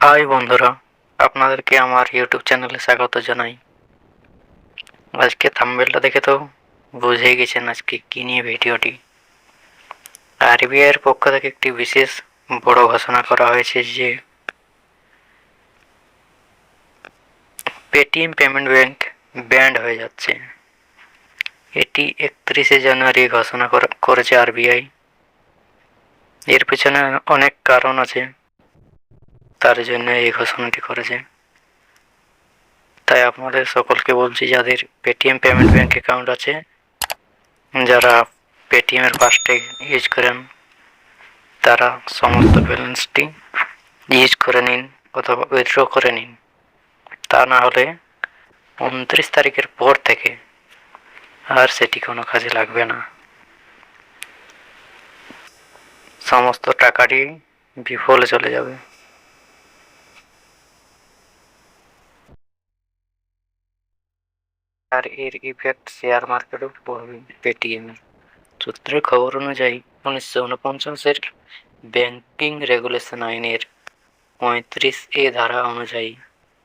High বন্ধুরা, আপনাদেরকে আমার ইউটিউব চ্যানেলে স্বাগত জানাই। আজকে থাম্বনেলটা দেখে তো বুঝেই গেছেন আজকে কি নিয়ে ভিডিওটি। আরবিআই এর পক্ষ থেকে একটি বিশেষ বড় ঘোষণা করা হয়েছে যে পেটিএম পেমেন্ট ব্যাংক ব্যান্ড হয়ে যাচ্ছে। এটি 31শে জানুয়ারি ঘোষণা করেছে আরবিআই। এর পেছনে অনেক কারণ আছে, তার জন্য এই ঘোষণাটি করেছে। তাই আপনাদের সকলকে বলছি, যাদের পেটিএম পেমেন্ট ব্যাংক অ্যাকাউন্ট আছে, যারা পেটিএম এর ফাস্ট্যাগ ইউজ করেন, তারা সমস্ত ব্যালেন্সটি ইউজ করে নিন অথবা উইথড্র করে নিন। তা না হলে 29 তারিখের পর থেকে আর সেটি কোনো কাজে লাগবে না। সমস্ত টাকাটি বিফলে চলে যাবে। আর এর ইফেক্ট শেয়ার মার্কেটেও পড়বে। পেটিএম এর সূত্রের খবর অনুযায়ী 1949-এর ব্যাংকিং রেগুলেশন আইনের 35A ধারা অনুযায়ী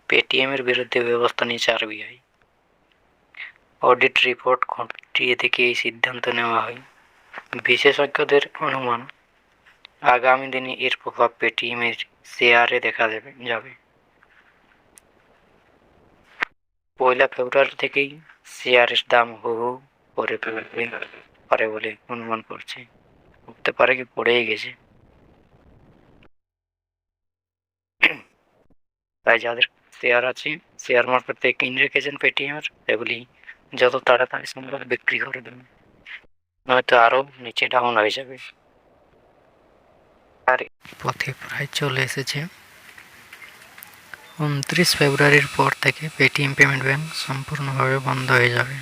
পেটিএম এর বিরুদ্ধে ব্যবস্থা নিয়েছে আরবিআই। অডিট রিপোর্ট খতিয়ে দেখে এই সিদ্ধান্ত নেওয়া হয়। বিশেষজ্ঞদের অনুমান, আগামী দিনে এর প্রভাব পেটিএম এর শেয়ারে দেখা যাবে। 1 ফেব্রুয়ারি থেকেই শেয়ারের দাম হু হু করে পারে বলে অনুমান করছে। হতে পারে কি পড়েই গেছে। তাই যাদের শেয়ার আছে, শেয়ার মার্কেট থেকে কিনে রেখেছেন পেটিএম এর, সেগুলি যত তাড়াতাড়ি সম্ভব বিক্রি করে দেবেন, নয়তো আরো নিচে ডাউন হয়ে যাবে। আর পথে প্রায় চলে এসেছে। 29 ফেব্রুয়ারির পর থেকে পেটিএম পেমেন্ট ব্যাংক সম্পূর্ণভাবে বন্ধ হয়ে যাবে।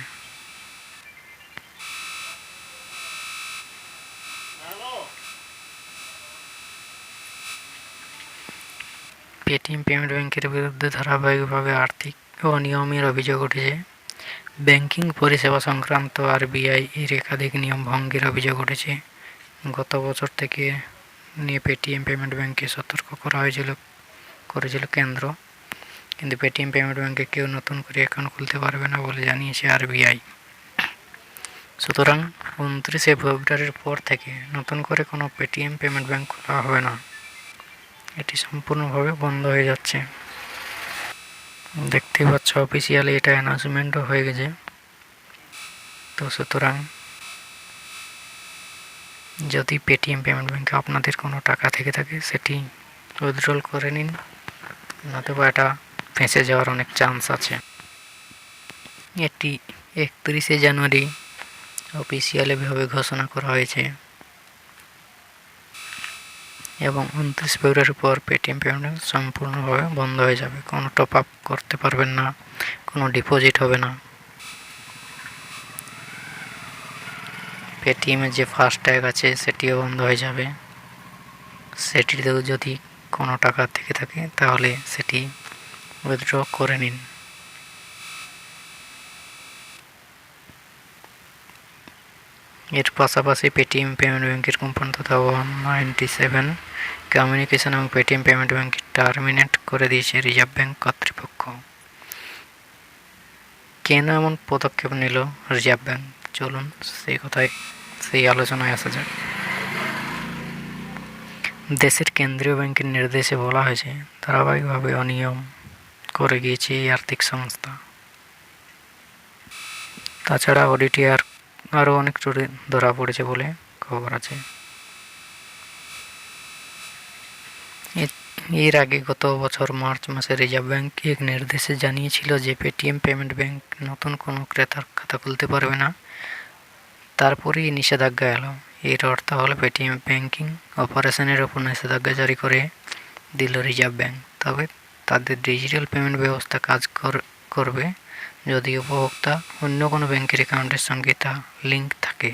পেটিএম পেমেন্ট ব্যাংকের বিরুদ্ধে ধারাবাহিকভাবে আর্থিক অনিয়মের অভিযোগ উঠেছে। ব্যাংকিং পরিষেবা সংক্রান্ত আরবিআই এর একাধিক নিয়ম ভঙ্গের অভিযোগ উঠেছে। গত বছর থেকে নিয়ে পেটিএম পেমেন্ট ব্যাংককে সতর্ক করেছিল কেন্দ্র, কিন্তু পেটিএম পেমেন্ট ব্যাংকে কেউ নতুন করে অ্যাকাউন্ট খুলতে পারবে না বলে জানিয়েছে আরবিআই। সুতরাং 29শে ফেব্রুয়ারির পর থেকে নতুন করে কোনো পেটিএম পেমেন্ট ব্যাংক খোলা হবে না। এটি সম্পূর্ণভাবে বন্ধ হয়ে যাচ্ছে। দেখতেই পাচ্ছ, অফিসিয়ালি এটা অ্যানাউন্সমেন্টও হয়ে গেছে। তো সুতরাং যদি পেটিএম পেমেন্ট ব্যাংকে আপনাদের কোনো টাকা থেকে থাকে, সেটি উইথড্রল করে নিন, নতুবা এটা ফেঁসে যাওয়ার অনেক চান্স আছে। এটি 31শে জানুয়ারি অফিসিয়ালিভাবে ঘোষণা করা হয়েছে এবং 29 ফেব্রুয়ারির পর পেটিএম পেমেন্ট সম্পূর্ণভাবে বন্ধ হয়ে যাবে। কোনো টপ আপ করতে পারবেন না, কোনো ডিপোজিট হবে না। পেটিএমের যে ফাস্ট্যাগ আছে সেটিও বন্ধ হয়ে যাবে। সেটিতেও যদি কোনো টাকা থেকে থাকে তাহলে সেটি উইথড্র করে নিন। এর পাশাপাশি পেটিএম পেমেন্ট ব্যাংকের কোম্পানি তথা 197 কমিউনিকেশন এবং পেটিএম পেমেন্ট ব্যাংক টার্মিনেট করে দিয়েছে রিজার্ভ ব্যাংক কর্তৃপক্ষ। কেন এমন পদক্ষেপ নিল রিজার্ভ ব্যাংক, চলুন সেই আলোচনায় আসা যাক। দেশের কেন্দ্রীয় ব্যাংকের নির্দেশে বলা হয়েছে, ধারাবাহিকভাবে অনিয়ম করে গিয়েছে এই আর্থিক সংস্থা। তাছাড়া অডিটে আরও অনেক ত্রুটি ধরা পড়েছে বলে খবর আছে। এর আগে গত বছর মার্চ মাসে রিজার্ভ ব্যাংক এক নির্দেশে জানিয়েছিল যে পেটিএম পেমেন্ট ব্যাংক নতুন কোনো ক্রেতার খাতা খুলতে পারবে না। তারপরেই নিষেধাজ্ঞা এলো। এর অর্থ হলো পেটিএম ব্যাংকিং অপারেশনের ওপর নিষেধাজ্ঞা জারি করে দিল রিজার্ভ ব্যাংক। তবে তাদের ডিজিটাল পেমেন্ট ব্যবস্থা কাজ করবে যদি উপভোক্তা অন্য কোনো ব্যাংকের অ্যাকাউন্টের সঙ্গে তা লিঙ্ক থাকে।